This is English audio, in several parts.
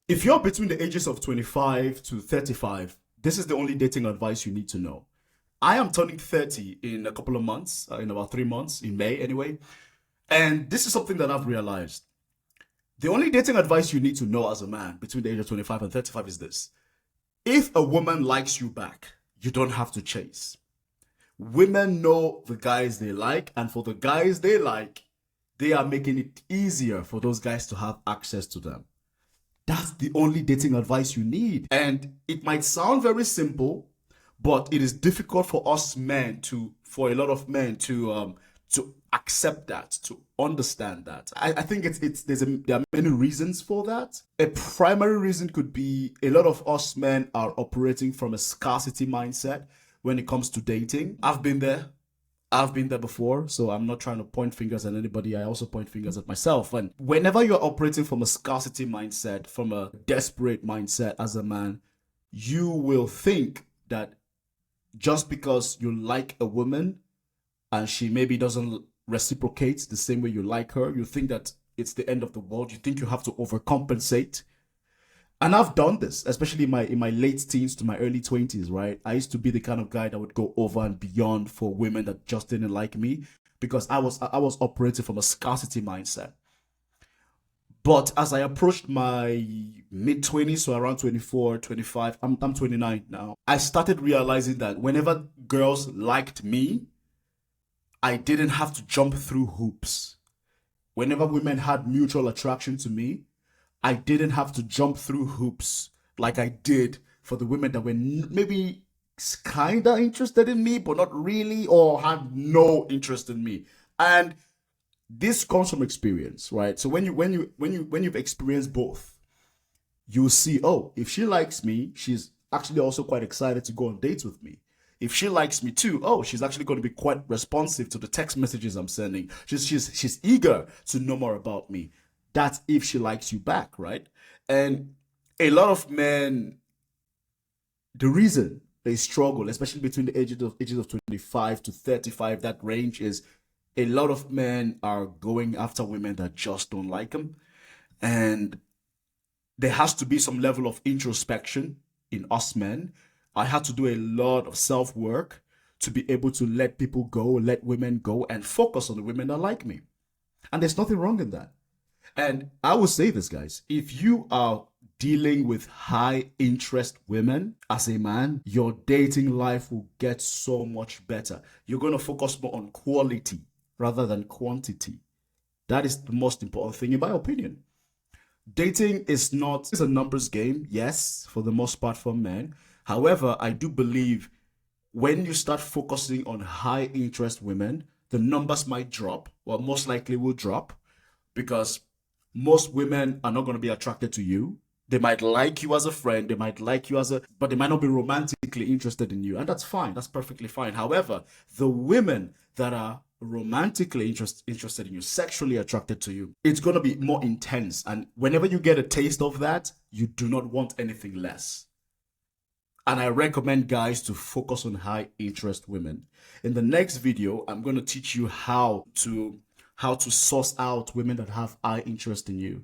If you're between the ages of 25 to 35, this is the only dating advice you need to know. I am turning 30 in a couple of months, in about 3 months, in May anyway. And this is something that I've realized. The only dating advice you need to know as a man between the age of 25 and 35 is this. If a woman likes you back, you don't have to chase. Women know the guys they like, and for the guys they like, they are making it easier for those guys to have access to them. That's the only dating advice you need. And it might sound very simple, but it is difficult for us men for a lot of men to accept that, to understand that. I think there are many reasons for that. A primary reason could be a lot of us men are operating from a scarcity mindset when it comes to dating. I've been there. I've been there before, so I'm not trying to point fingers at anybody. I also point fingers at myself. And whenever you're operating from a scarcity mindset, from a desperate mindset as a man, you will think that just because you like a woman and she maybe doesn't reciprocate the same way you like her, you think that it's the end of the world. You think you have to overcompensate. And I've done this, especially in my late teens to my early 20s, right? I used to be the kind of guy that would go over and beyond for women that just didn't like me because I was operating from a scarcity mindset. But as I approached my mid 20s, so around 24, 25, I'm 29 now, I started realizing that whenever girls liked me, I didn't have to jump through hoops. Whenever women had mutual attraction to me, I didn't have to jump through hoops like I did for the women that were maybe kind of interested in me, but not really, or had no interest in me. And this comes from experience, right? So when you've experienced both, you'll see, oh, if she likes me, she's actually also quite excited to go on dates with me. If she likes me too, oh, she's actually going to be quite responsive to the text messages I'm sending. She's eager to know more about me. That's if she likes you back, right? And a lot of men, the reason they struggle, especially between the ages of 25 to 35, that range is a lot of men are going after women that just don't like them. And there has to be some level of introspection in us men. I had to do a lot of self work to be able to let people go, let women go, and focus on the women that like me. And there's nothing wrong in that. And I will say this, guys, if you are dealing with high interest women as a man, your dating life will get so much better. You're going to focus more on quality rather than quantity. That is the most important thing, in my opinion. Dating is not, it's a numbers game, yes, for the most part for men. However, I do believe when you start focusing on high interest women, the numbers might drop, or most likely will drop, because most women are not going to be attracted to you. They might like you as a friend, they might like you but they might not be romantically interested in you. And that's fine, that's perfectly fine. However, the women that are romantically interested in you, sexually attracted to you, it's going to be more intense. And whenever you get a taste of that, you do not want anything less. And I recommend guys to focus on high interest women. In the next video, I'm going to teach you how to source out women that have high interest in you.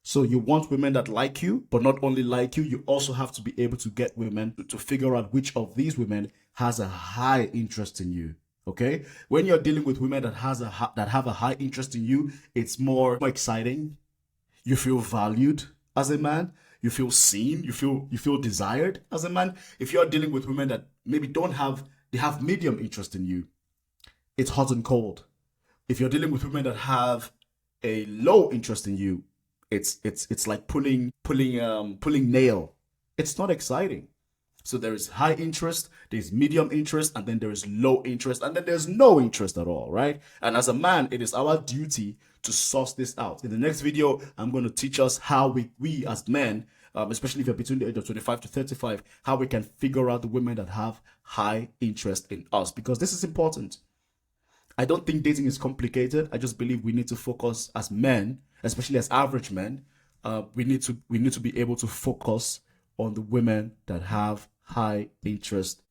So you want women that like you, but not only like you, you also have to be able to get women to figure out which of these women has a high interest in you. Okay? When you're dealing with women that have a high interest in you, it's more exciting. You feel valued as a man. You feel seen. You feel desired as a man. If you're dealing with women that maybe they have medium interest in you, it's hot and cold. If you're dealing with women that have a low interest in you, it's like pulling nail. It's not exciting. So there is high interest, there's medium interest, and then there is low interest, and then there's no interest at all, right? And as a man, it is our duty to source this out. In the next video, I'm going to teach us how we as men, especially if you're between the age of 25 to 35, how we can figure out the women that have high interest in us, because this is important. I don't think dating is complicated. I just believe we need to focus as men, especially as average men. We need to be able to focus on the women that have high interest